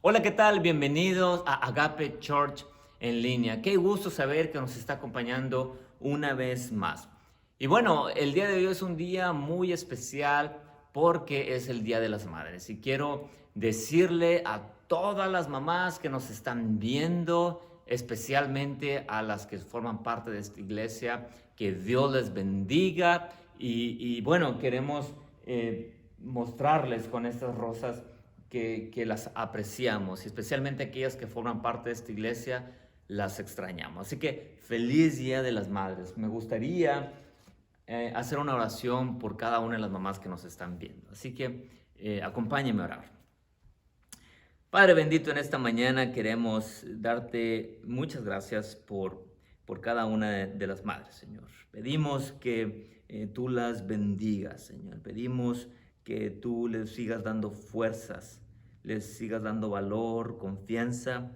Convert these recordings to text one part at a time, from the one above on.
Hola, ¿qué tal? Bienvenidos a Agape Church en línea. Qué gusto saber que nos está acompañando una vez más. Y bueno, el día de hoy es un día muy especial porque es el Día de las Madres. Y quiero decirle a todas las mamás que nos están viendo, especialmente a las que forman parte de esta iglesia, que Dios les bendiga. Y bueno, queremos mostrarles con estas rosas que las apreciamos, y especialmente aquellas que forman parte de esta iglesia, las extrañamos. Así que feliz Día de las Madres. Me gustaría hacer una oración por cada una de las mamás que nos están viendo. Así que acompáñenme a orar. Padre bendito, en esta mañana queremos darte muchas gracias por cada una de las madres, Señor. Pedimos que tú las bendigas, Señor. Pedimos que tú les sigas dando fuerzas, les sigas dando valor, confianza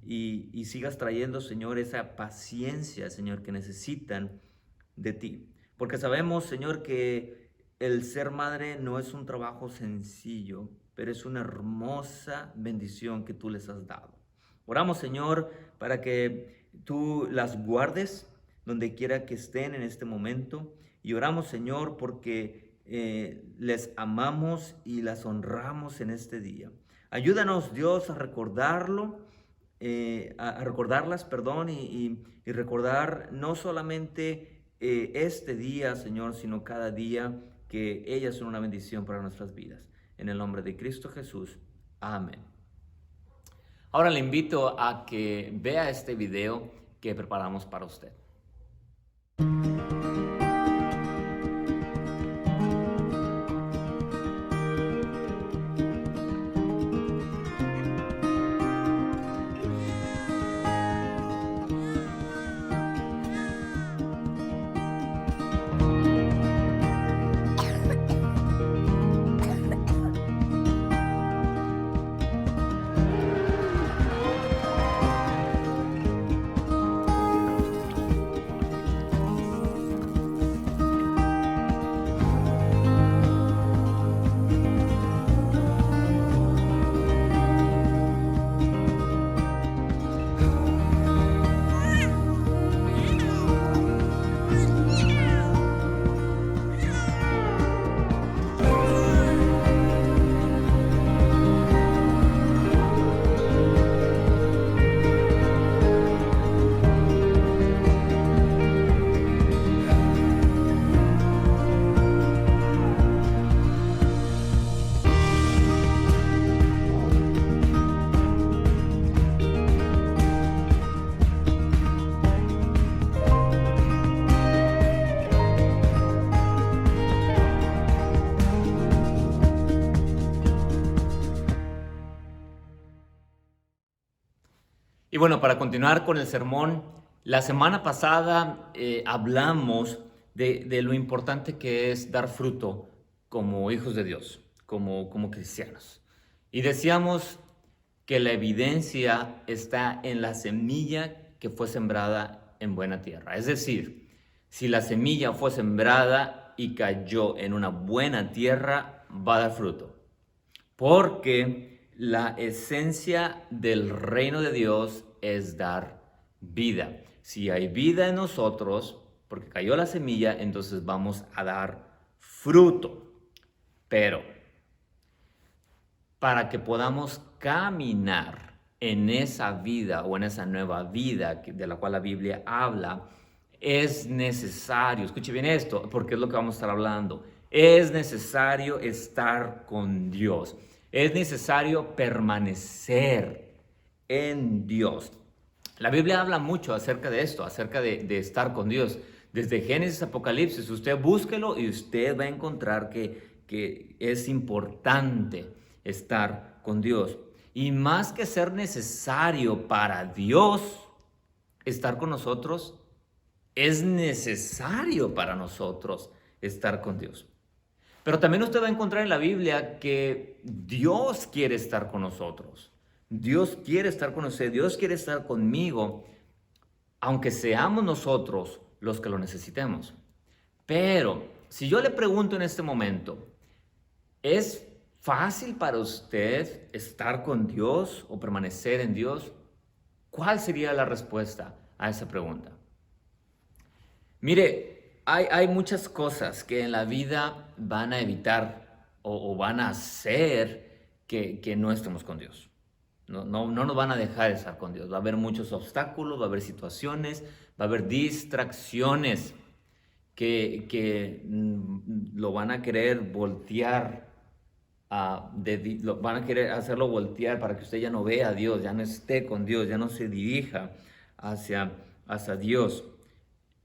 y sigas trayendo, Señor, esa paciencia, Señor, que necesitan de ti. Porque sabemos, Señor, que el ser madre no es un trabajo sencillo, pero es una hermosa bendición que tú les has dado. Oramos, Señor, para que tú las guardes donde quiera que estén en este momento. Y oramos, Señor, porque les amamos y las honramos en este día. Ayúdanos, Dios, a recordarlo, a recordarlas, perdón, y recordar no solamente este día, Señor, sino cada día que ellas son una bendición para nuestras vidas. En el nombre de Cristo Jesús. Amén. Ahora le invito a que vea este video que preparamos para usted. Y bueno, para continuar con el sermón, la semana pasada hablamos de lo importante que es dar fruto como hijos de Dios, como cristianos. Y decíamos que la evidencia está en la semilla que fue sembrada en buena tierra. Es decir, si la semilla fue sembrada y cayó en una buena tierra, va a dar fruto. Porque la esencia del reino de Dios es dar vida. Si hay vida en nosotros, porque cayó la semilla, entonces vamos a dar fruto. Pero para que podamos caminar en esa vida o en esa nueva vida de la cual la Biblia habla, es necesario, escuche bien esto, porque es lo que vamos a estar hablando, es necesario estar con Dios. Es necesario permanecer en Dios. La Biblia habla mucho acerca de esto, acerca de estar con Dios. Desde Génesis a Apocalipsis, usted búsquelo y usted va a encontrar que es importante estar con Dios. Y más que ser necesario para Dios estar con nosotros, es necesario para nosotros estar con Dios. Pero también usted va a encontrar en la Biblia que Dios quiere estar con nosotros. Dios quiere estar con usted, Dios quiere estar conmigo, aunque seamos nosotros los que lo necesitemos. Pero si yo le pregunto en este momento, ¿es fácil para usted estar con Dios o permanecer en Dios? ¿Cuál sería la respuesta a esa pregunta? Mire, hay muchas cosas que en la vida van a evitar o van a hacer que no estemos con Dios. No nos van a dejar estar con Dios. Va a haber muchos obstáculos, va a haber situaciones, va a haber distracciones que lo van a querer voltear, lo van a querer hacerlo voltear para que usted ya no vea a Dios, ya no esté con Dios, ya no se dirija hacia Dios.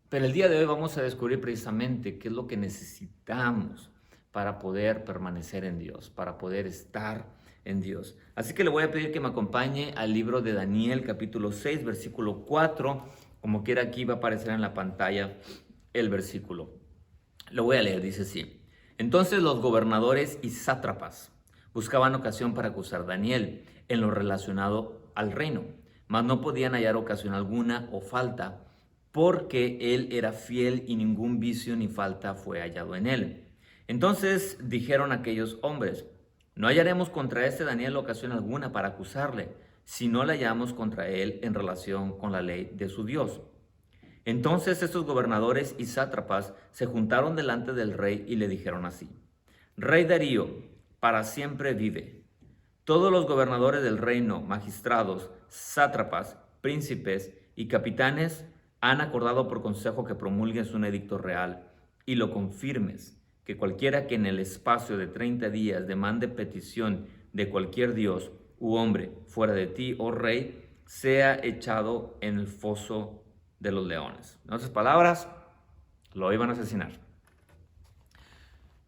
Pero el día de hoy vamos a descubrir precisamente qué es lo que necesitamos para poder permanecer en Dios, para poder estar en Dios. Así que le voy a pedir que me acompañe al libro de Daniel, capítulo 6, versículo 4. Como quiera, aquí va a aparecer en la pantalla el versículo. Lo voy a leer, dice así. Entonces los gobernadores y sátrapas buscaban ocasión para acusar a Daniel en lo relacionado al reino, mas no podían hallar ocasión alguna o falta, porque él era fiel y ningún vicio ni falta fue hallado en él. Entonces dijeron aquellos hombres, no hallaremos contra este Daniel ocasión alguna para acusarle, si no la hallamos contra él en relación con la ley de su Dios. Entonces estos gobernadores y sátrapas se juntaron delante del rey y le dijeron así, Rey Darío, para siempre vive. Todos los gobernadores del reino, magistrados, sátrapas, príncipes y capitanes han acordado por consejo que promulgues un edicto real y lo confirmes, que cualquiera que en el espacio de 30 días demande petición de cualquier dios u hombre fuera de ti, oh rey, sea echado en el foso de los leones. En otras palabras, lo iban a asesinar.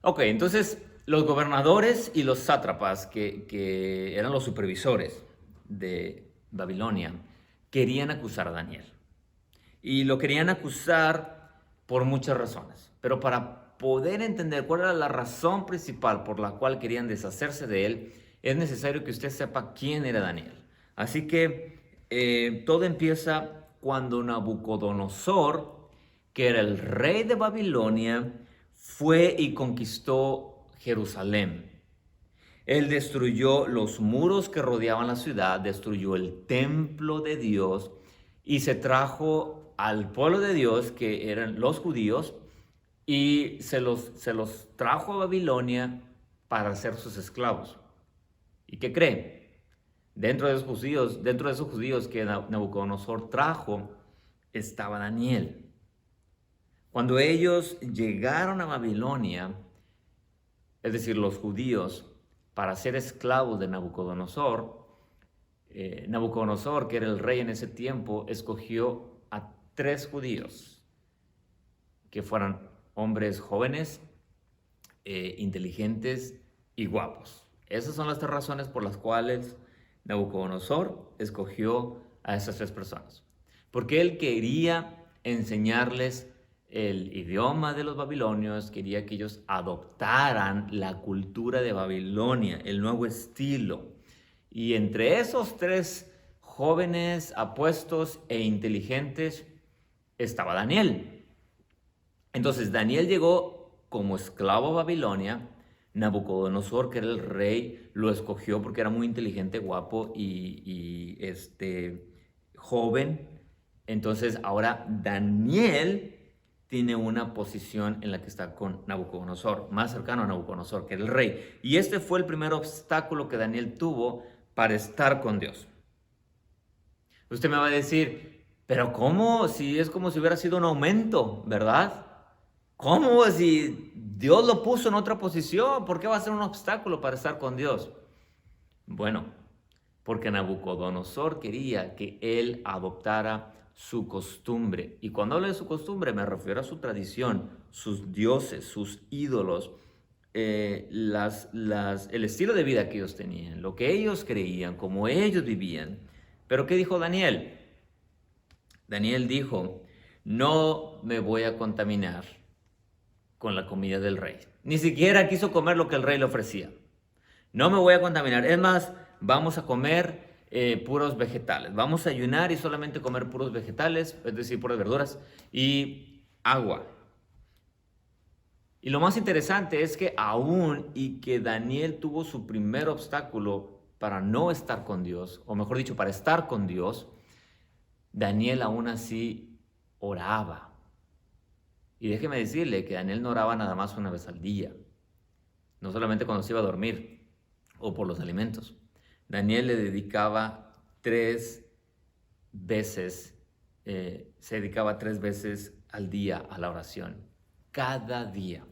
Ok, entonces los gobernadores y los sátrapas, que eran los supervisores de Babilonia, querían acusar a Daniel. Y lo querían acusar por muchas razones. Pero para poder entender cuál era la razón principal por la cual querían deshacerse de él, es necesario que usted sepa quién era Daniel. Así que todo empieza cuando Nabucodonosor, que era el rey de Babilonia, fue y conquistó Jerusalén. Él destruyó los muros que rodeaban la ciudad, destruyó el templo de Dios y se trajo al pueblo de Dios, que eran los judíos, y se los trajo a Babilonia para ser sus esclavos. ¿Y qué creen? Dentro de esos judíos que Nabucodonosor trajo, estaba Daniel. Cuando ellos llegaron a Babilonia, es decir, los judíos, para ser esclavos de Nabucodonosor, Nabucodonosor, que era el rey en ese tiempo, escogió a 3 judíos que fueran hombres jóvenes, inteligentes y guapos. Esas son las 3 razones por las cuales Nabucodonosor escogió a esas 3 personas. Porque él quería enseñarles el idioma de los babilonios, quería que ellos adoptaran la cultura de Babilonia, el nuevo estilo. Y entre esos 3 jóvenes apuestos e inteligentes estaba Daniel. Entonces Daniel llegó como esclavo a Babilonia. Nabucodonosor, que era el rey, lo escogió porque era muy inteligente, guapo y joven. Entonces ahora Daniel tiene una posición en la que está con Nabucodonosor, más cercano a Nabucodonosor, que era el rey. Y este fue el primer obstáculo que Daniel tuvo para estar con Dios. Usted me va a decir, pero ¿cómo? Si es como si hubiera sido un aumento, ¿verdad? ¿Cómo? Si Dios lo puso en otra posición, ¿por qué va a ser un obstáculo para estar con Dios? Bueno, porque Nabucodonosor quería que él adoptara su costumbre. Y cuando hablo de su costumbre me refiero a su tradición, sus dioses, sus ídolos, el estilo de vida que ellos tenían, lo que ellos creían, cómo ellos vivían. Pero ¿qué dijo Daniel? Daniel dijo, no me voy a contaminar con la comida del rey. Ni siquiera quiso comer lo que el rey le ofrecía. No me voy a contaminar. Es más, vamos a comer puros vegetales. Vamos a ayunar y solamente comer puros vegetales, es decir, puras verduras y agua. Y lo más interesante es que aún y que Daniel tuvo su primer obstáculo para no estar con Dios, o mejor dicho, para estar con Dios, Daniel aún así oraba. Y déjeme decirle que Daniel no oraba nada más una vez al día, no solamente cuando se iba a dormir o por los alimentos. Daniel le dedicaba 3 veces, se dedicaba 3 veces al día a la oración, cada día.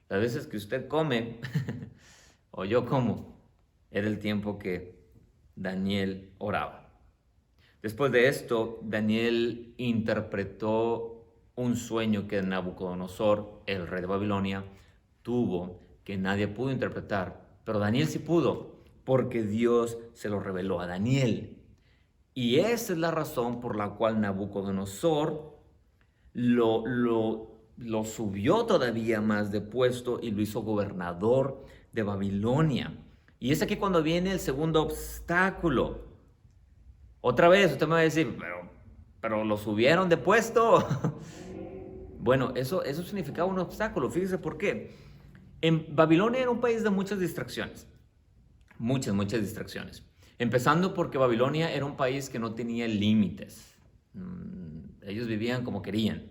Las veces que usted come o yo como, era el tiempo que Daniel oraba. Después de esto, Daniel interpretó un sueño que Nabucodonosor, el rey de Babilonia, tuvo, que nadie pudo interpretar, pero Daniel sí pudo, porque Dios se lo reveló a Daniel. Y esa es la razón por la cual Nabucodonosor lo subió todavía más de puesto y lo hizo gobernador de Babilonia. Y es aquí cuando viene el segundo obstáculo. Otra vez usted me va a decir, pero lo subieron de puesto. Bueno, eso significaba un obstáculo. Fíjese por qué. En Babilonia era un país de muchas distracciones. Muchas distracciones. Empezando porque Babilonia era un país que no tenía límites. Ellos vivían como querían.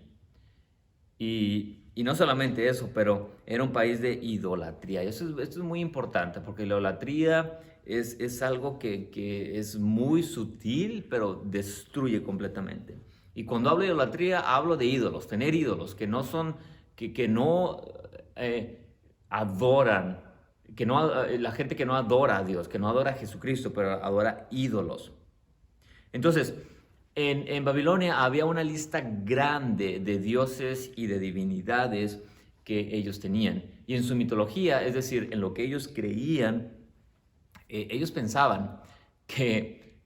Y no solamente eso, pero era un país de idolatría. Esto es muy importante porque la idolatría es algo que es muy sutil, pero destruye completamente. Y cuando hablo de idolatría, hablo de ídolos, tener ídolos que no son, que no adoran, que no, la gente que no adora a Dios, que no adora a Jesucristo, pero adora ídolos. Entonces, en Babilonia había una lista grande de dioses y de divinidades que ellos tenían. Y en su mitología, es decir, en lo que ellos creían, ellos pensaban que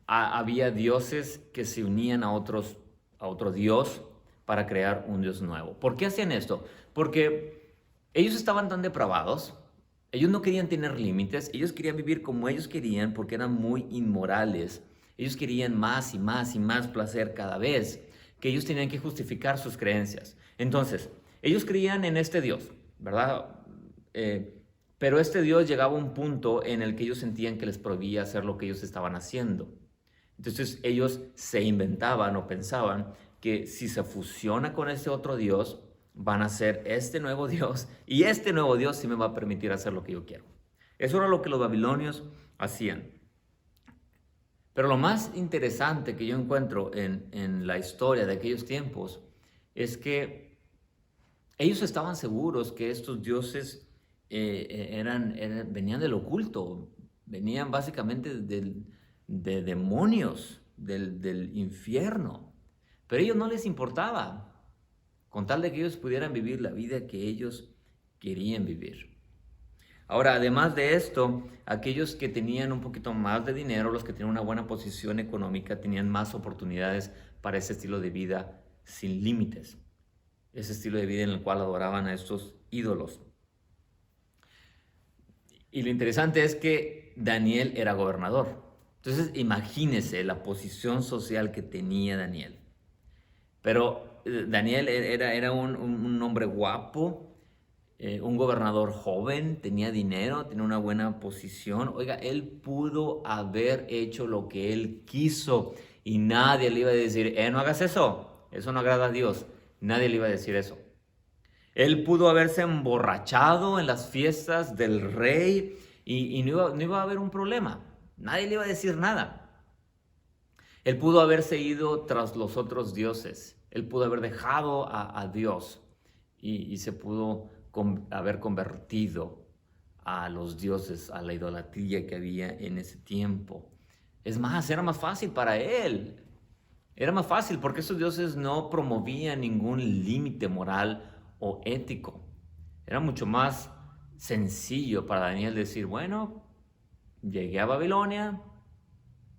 había dioses que se unían a otro dios para crear un dios nuevo. ¿Por qué hacían esto? Porque ellos estaban tan depravados, ellos no querían tener límites, ellos querían vivir como ellos querían porque eran muy inmorales. Ellos querían más y más y más placer cada vez, que ellos tenían que justificar sus creencias. Entonces, ellos creían en este Dios, ¿verdad? Pero este Dios llegaba a un punto en el que ellos sentían que les prohibía hacer lo que ellos estaban haciendo. Entonces ellos se inventaban o pensaban que si se fusiona con ese otro Dios, van a ser este nuevo Dios y este nuevo Dios sí me va a permitir hacer lo que yo quiero. Eso era lo que los babilonios hacían. Pero lo más interesante que yo encuentro en la historia de aquellos tiempos es que ellos estaban seguros que estos dioses venían del oculto, venían básicamente de demonios, del infierno. Pero a ellos no les importaba, con tal de que ellos pudieran vivir la vida que ellos querían vivir. Ahora, además de esto, aquellos que tenían un poquito más de dinero, los que tenían una buena posición económica, tenían más oportunidades para ese estilo de vida sin límites. Ese estilo de vida en el cual adoraban a estos ídolos. Y lo interesante es que Daniel era gobernador. Entonces, imagínese la posición social que tenía Daniel. Pero Daniel era un hombre guapo, un gobernador joven, tenía dinero, tenía una buena posición. Oiga, él pudo haber hecho lo que él quiso y nadie le iba a decir, no hagas eso no agrada a Dios. Nadie le iba a decir eso. Él pudo haberse emborrachado en las fiestas del rey y no iba a haber un problema. Nadie le iba a decir nada. Él pudo haberse ido tras los otros dioses. Él pudo haber dejado a Dios y se pudo haber convertido a los dioses, a la idolatría que había en ese tiempo. Es más, era más fácil para él. Era más fácil porque esos dioses no promovían ningún límite moral o ético. Era mucho más sencillo para Daniel decir, bueno, llegué a Babilonia,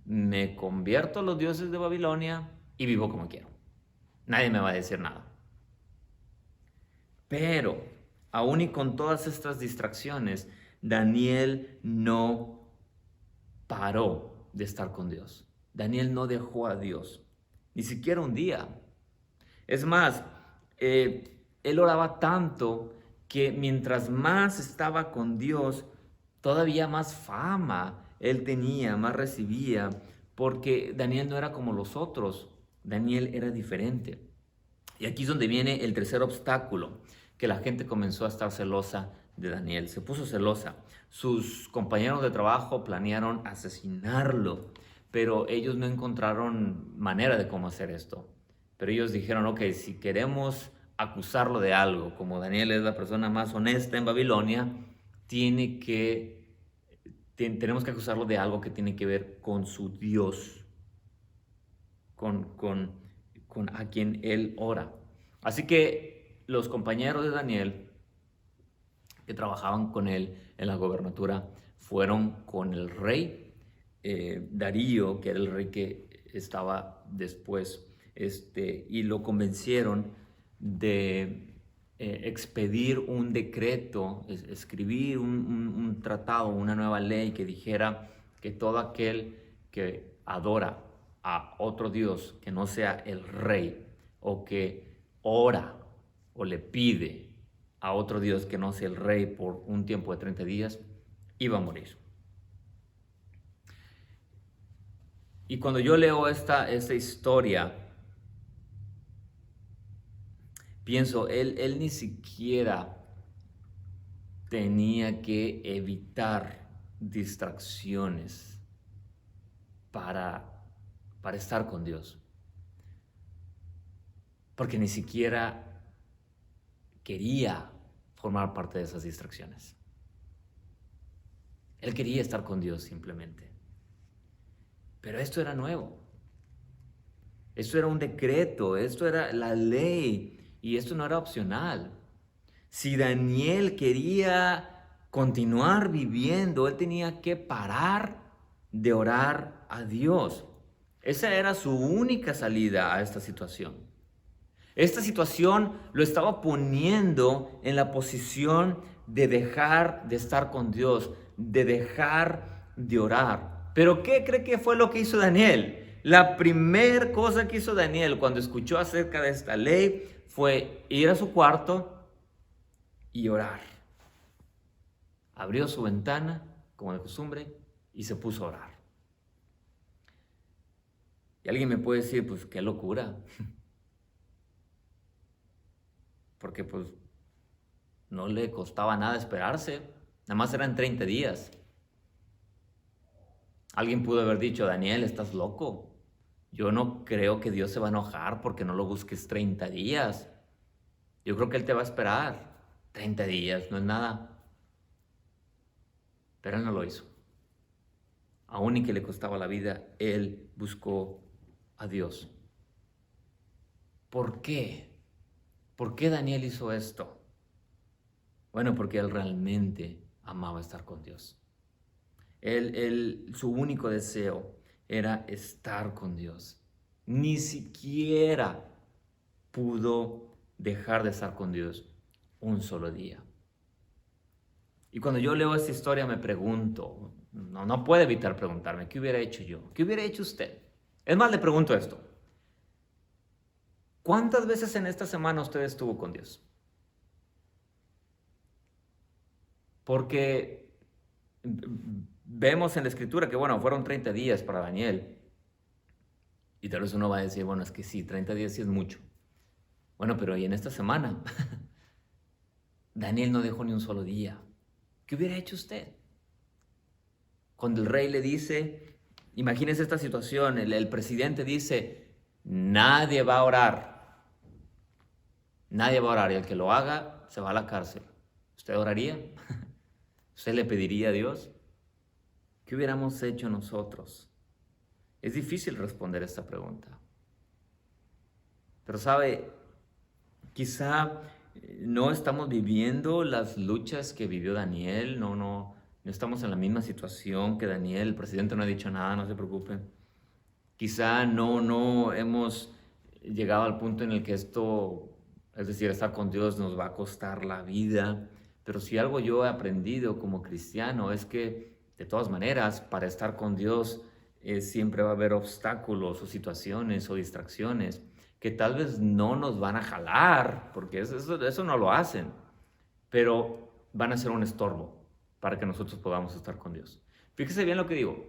me convierto a los dioses de Babilonia y vivo como quiero. Nadie me va a decir nada. Pero, aún y con todas estas distracciones, Daniel no paró de estar con Dios. Daniel no dejó a Dios, ni siquiera un día. Es más, él oraba tanto que mientras más estaba con Dios, todavía más fama él tenía, más recibía, porque Daniel no era como los otros, Daniel era diferente. Y aquí es donde viene el tercer obstáculo, que la gente comenzó a estar celosa de Daniel, se puso celosa. Sus compañeros de trabajo planearon asesinarlo, pero ellos no encontraron manera de cómo hacer esto. Pero ellos dijeron, ok, si queremos acusarlo de algo, como Daniel es la persona más honesta en Babilonia, tenemos que acusarlo de algo que tiene que ver con su Dios, con a quien él ora. Así que los compañeros de Daniel que trabajaban con él en la gobernatura fueron con el rey Darío, que era el rey que estaba después, y lo convencieron de expedir un decreto, escribir un tratado, una nueva ley que dijera que todo aquel que adora a otro Dios que no sea el rey, o que ora o le pide a otro Dios que no sea el rey por un tiempo de 30 días, iba a morir. Y cuando yo leo esta historia, pienso, él ni siquiera tenía que evitar distracciones para estar con Dios. Porque ni siquiera quería formar parte de esas distracciones. Él quería estar con Dios simplemente. Pero esto era nuevo. Esto era un decreto, esto era la ley y esto no era opcional. Si Daniel quería continuar viviendo, él tenía que parar de orar a Dios. Esa era su única salida a esta situación. Esta situación lo estaba poniendo en la posición de dejar de estar con Dios, de dejar de orar. Pero ¿qué cree que fue lo que hizo Daniel? La primera cosa que hizo Daniel cuando escuchó acerca de esta ley fue ir a su cuarto y orar. Abrió su ventana, como de costumbre, y se puso a orar. Y alguien me puede decir, pues qué locura. Porque pues no le costaba nada esperarse, nada más eran 30 días. Alguien pudo haber dicho, Daniel, estás loco. Yo no creo que Dios se va a enojar porque no lo busques 30 días. Yo creo que Él te va a esperar. 30 días, no es nada. Pero Él no lo hizo. Aún y que le costaba la vida, Él buscó a Dios. ¿Por qué? ¿Por qué Daniel hizo esto? Bueno, porque él realmente amaba estar con Dios. Su único deseo era estar con Dios. Ni siquiera pudo dejar de estar con Dios un solo día. Y cuando yo leo esta historia me pregunto, no puedo evitar preguntarme, ¿qué hubiera hecho yo? ¿Qué hubiera hecho usted? Es más, le pregunto esto. ¿Cuántas veces en esta semana usted estuvo con Dios? Porque vemos en la escritura que, bueno, fueron 30 días para Daniel. Y tal vez uno va a decir, bueno, es que sí, 30 días sí es mucho. Bueno, pero ¿y en esta semana? Daniel no dejó ni un solo día. ¿Qué hubiera hecho usted? Cuando el rey le dice, imagínese esta situación, el presidente dice, nadie va a orar. Nadie va a orar y el que lo haga se va a la cárcel. ¿Usted oraría? ¿Usted le pediría a Dios? ¿Qué hubiéramos hecho nosotros? Es difícil responder esta pregunta. Pero sabe, quizá no estamos viviendo las luchas que vivió Daniel, no estamos en la misma situación que Daniel, el presidente no ha dicho nada, no se preocupen. Quizá no hemos llegado al punto en el que esto, es decir, estar con Dios nos va a costar la vida, pero si algo yo he aprendido como cristiano es que de todas maneras, para estar con Dios siempre va a haber obstáculos o situaciones o distracciones, que tal vez no nos van a jalar, porque eso no lo hacen, pero van a ser un estorbo para que nosotros podamos estar con Dios. Fíjese bien lo que digo.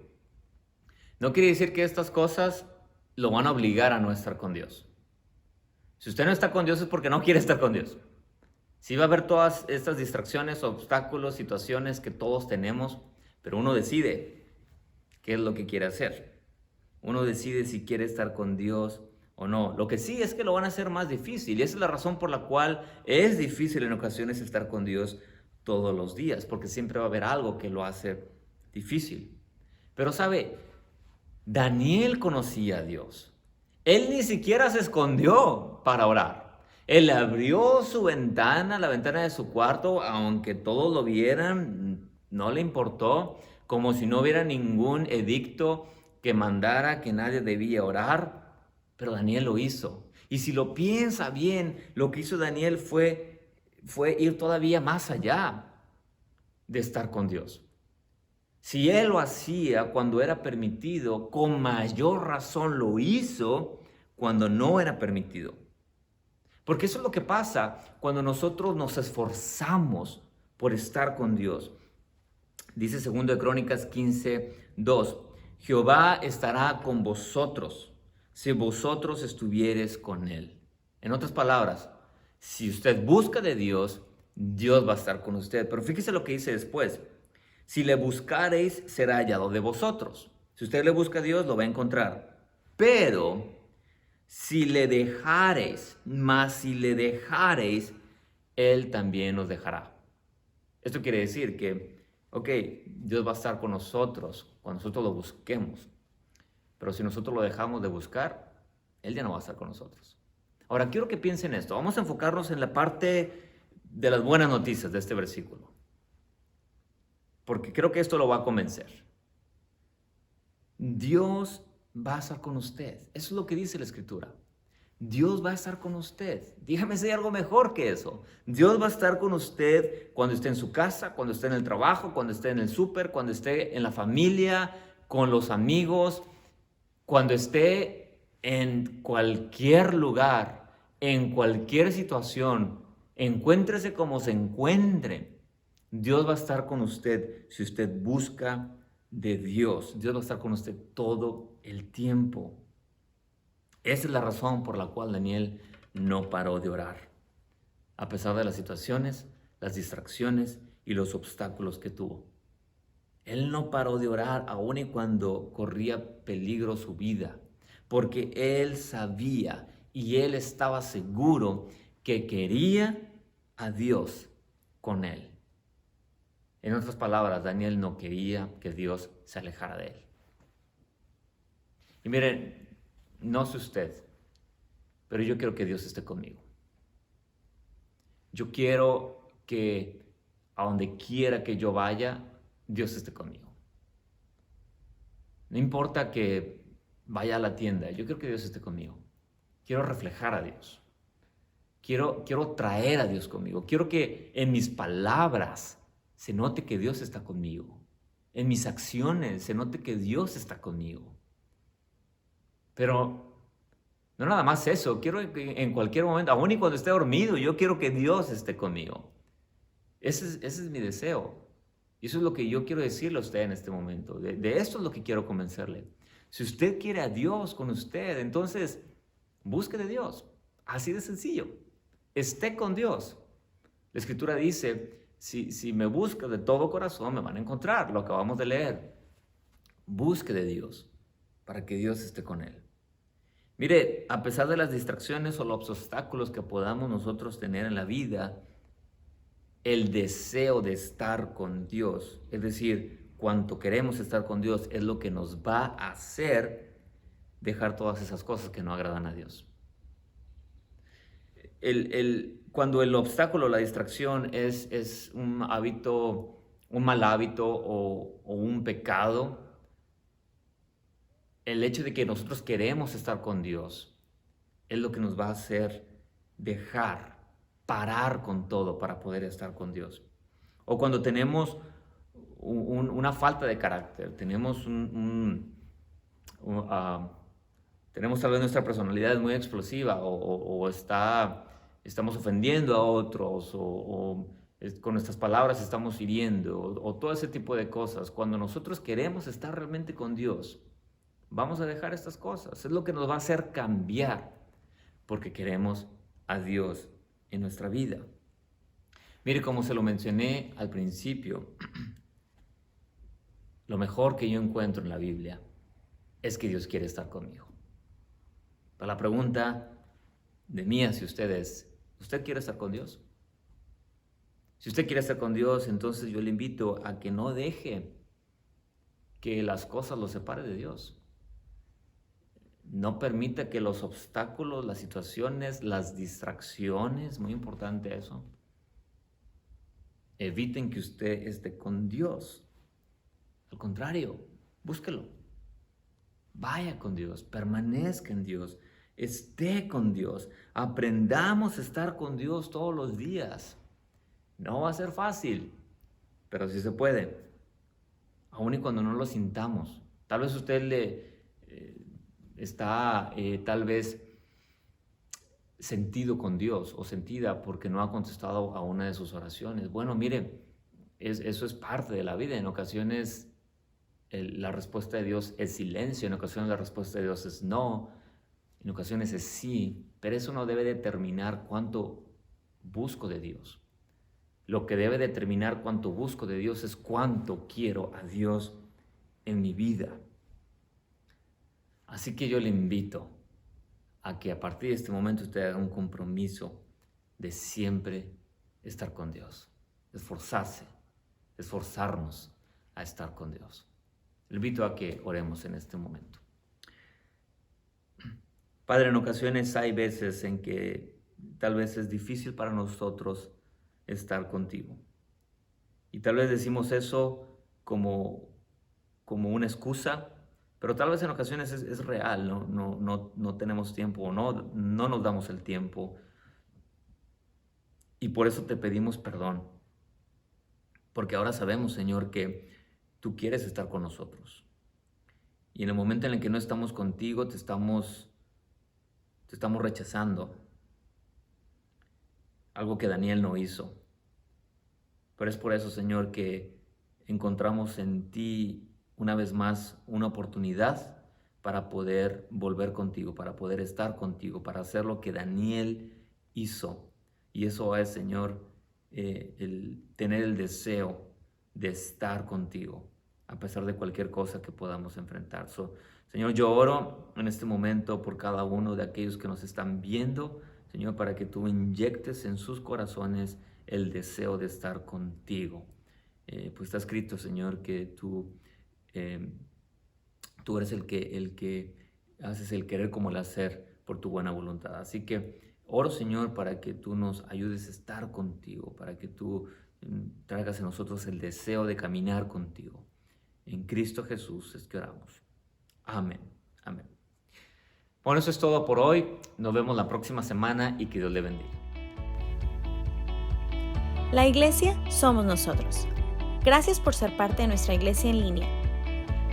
No quiere decir que estas cosas lo van a obligar a no estar con Dios. Si usted no está con Dios es porque no quiere estar con Dios. Sí va a haber todas estas distracciones, obstáculos, situaciones que todos tenemos, pero uno decide qué es lo que quiere hacer. Uno decide si quiere estar con Dios o no. Lo que sí es que lo van a hacer más difícil, y esa es la razón por la cual es difícil en ocasiones estar con Dios todos los días, porque siempre va a haber algo que lo hace difícil. Pero sabe, Daniel conocía a Dios. Él ni siquiera se escondió para orar. Él abrió su ventana, la ventana de su cuarto, aunque todos lo vieran, no le importó, como si no hubiera ningún edicto que mandara que nadie debía orar, pero Daniel lo hizo. Y si lo piensa bien, lo que hizo Daniel fue ir todavía más allá de estar con Dios. Si él lo hacía cuando era permitido, con mayor razón lo hizo cuando no era permitido. Porque eso es lo que pasa cuando nosotros nos esforzamos por estar con Dios. Dice 2 de Crónicas 15:2, Jehová estará con vosotros si vosotros estuviereis con él. En otras palabras, si usted busca de Dios, Dios va a estar con usted. Pero fíjese lo que dice después. Si le buscareis, será hallado de vosotros. Si usted le busca a Dios, lo va a encontrar. Pero si le dejareis, Él también nos dejará. Esto quiere decir que, Dios va a estar con nosotros cuando nosotros lo busquemos. Pero si nosotros lo dejamos de buscar, Él ya no va a estar con nosotros. Ahora, quiero que piensen esto. Vamos a enfocarnos en la parte de las buenas noticias de este versículo, porque creo que esto lo va a convencer. Dios va a estar con usted. Eso es lo que dice la Escritura. Dios va a estar con usted. Dígame si hay algo mejor que eso. Dios va a estar con usted cuando esté en su casa, cuando esté en el trabajo, cuando esté en el súper, cuando esté en la familia, con los amigos, cuando esté en cualquier lugar, en cualquier situación. Encuéntrese como se encuentre. Dios va a estar con usted si usted busca de Dios. Dios va a estar con usted todo el tiempo. Esa es la razón por la cual Daniel no paró de orar, a pesar de las situaciones, las distracciones y los obstáculos que tuvo. Él no paró de orar aun y cuando corría peligro su vida, porque él sabía y él estaba seguro que quería a Dios con él. En otras palabras, Daniel no quería que Dios se alejara de él. Y miren, no sé usted, pero yo quiero que Dios esté conmigo. Yo quiero que a donde quiera que yo vaya, Dios esté conmigo. No importa que vaya a la tienda, yo quiero que Dios esté conmigo. Quiero reflejar a Dios. Quiero traer a Dios conmigo. Quiero que en mis palabras se note que Dios está conmigo. En mis acciones se note que Dios está conmigo. Pero no nada más eso, quiero que en cualquier momento, aun y cuando esté dormido, yo quiero que Dios esté conmigo. Ese es mi deseo. Y eso es lo que yo quiero decirle a usted en este momento. De esto es lo que quiero convencerle. Si usted quiere a Dios con usted, entonces busque de Dios. Así de sencillo. Esté con Dios. La Escritura dice, si me busca de todo corazón, me van a encontrar. Lo acabamos de leer. Busque de Dios para que Dios esté con él. Mire, a pesar de las distracciones o los obstáculos que podamos nosotros tener en la vida, el deseo de estar con Dios, es decir, cuanto queremos estar con Dios, es lo que nos va a hacer dejar todas esas cosas que no agradan a Dios. Cuando el obstáculo, la distracción es un hábito, un mal hábito o un pecado, el hecho de que nosotros queremos estar con Dios es lo que nos va a hacer parar con todo para poder estar con Dios. O cuando tenemos una falta de carácter, tenemos Tenemos tal vez nuestra personalidad es muy explosiva o estamos ofendiendo a otros con nuestras palabras estamos hiriendo o todo ese tipo de cosas. Cuando nosotros queremos estar realmente con Dios, vamos a dejar estas cosas. Es lo que nos va a hacer cambiar porque queremos a Dios en nuestra vida. Mire, como se lo mencioné al principio, lo mejor que yo encuentro en la Biblia es que Dios quiere estar conmigo. Pero la pregunta de mí hacia usted es, ¿usted quiere estar con Dios? Si usted quiere estar con Dios, entonces yo le invito a que no deje que las cosas lo separen de Dios. No permita que los obstáculos, las situaciones, las distracciones, muy importante eso, eviten que usted esté con Dios. Al contrario, búsquelo. Vaya con Dios, permanezca en Dios, esté con Dios. Aprendamos a estar con Dios todos los días. No va a ser fácil, pero sí se puede. Aun y cuando no lo sintamos. Tal vez usted está tal vez sentido con Dios o sentida porque no ha contestado a una de sus oraciones. Bueno, mire, eso es parte de la vida. En ocasiones la respuesta de Dios es silencio, en ocasiones la respuesta de Dios es no, en ocasiones es sí, pero eso no debe determinar cuánto busco de Dios. Lo que debe determinar cuánto busco de Dios es cuánto quiero a Dios en mi vida. Así que yo le invito a que a partir de este momento usted haga un compromiso de siempre estar con Dios, esforzarnos a estar con Dios. Le invito a que oremos en este momento. Padre, en ocasiones hay veces en que tal vez es difícil para nosotros estar contigo. Y tal vez decimos eso como una excusa, pero tal vez en ocasiones es real, no tenemos tiempo o no nos damos el tiempo. Y por eso te pedimos perdón, porque ahora sabemos, Señor, que tú quieres estar con nosotros. Y en el momento en el que no estamos contigo, te estamos rechazando. Algo que Daniel no hizo. Pero es por eso, Señor, que encontramos en ti una vez más una oportunidad para poder volver contigo, para poder estar contigo, para hacer lo que Daniel hizo. Y eso es, Señor, el tener el deseo de estar contigo, a pesar de cualquier cosa que podamos enfrentar. Señor, yo oro en este momento por cada uno de aquellos que nos están viendo, Señor, para que tú inyectes en sus corazones el deseo de estar contigo. Pues está escrito, Señor, que tú eres el que haces el querer como el hacer por tu buena voluntad. Así que oro, Señor, para que tú nos ayudes a estar contigo, para que tú traigas en nosotros el deseo de caminar contigo. En Cristo Jesús es que oramos. Amén. Amén. Bueno, eso es todo por hoy. Nos vemos la próxima semana y que Dios le bendiga. La iglesia somos nosotros. Gracias por ser parte de nuestra iglesia en línea.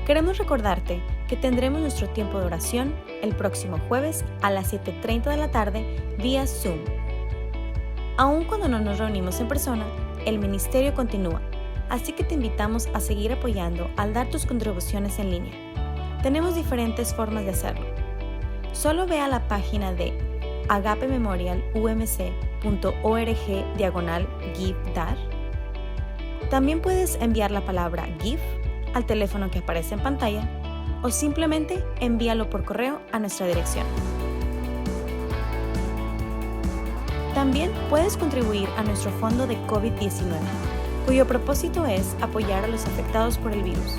Queremos recordarte que tendremos nuestro tiempo de oración el próximo jueves a las 7:30 de la tarde vía Zoom. Aun cuando no nos reunimos en persona, el ministerio continúa, así que te invitamos a seguir apoyando al dar tus contribuciones en línea. Tenemos diferentes formas de hacerlo. Solo ve a la página de agapememorialumc.org/give-dar. También puedes enviar la palabra GIVE al teléfono que aparece en pantalla o simplemente envíalo por correo a nuestra dirección. También puedes contribuir a nuestro fondo de COVID-19, cuyo propósito es apoyar a los afectados por el virus.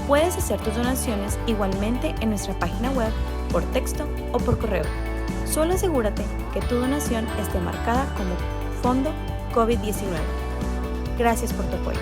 Puedes hacer tus donaciones igualmente en nuestra página web, por texto o por correo. Solo asegúrate que tu donación esté marcada como Fondo COVID-19. Gracias por tu apoyo.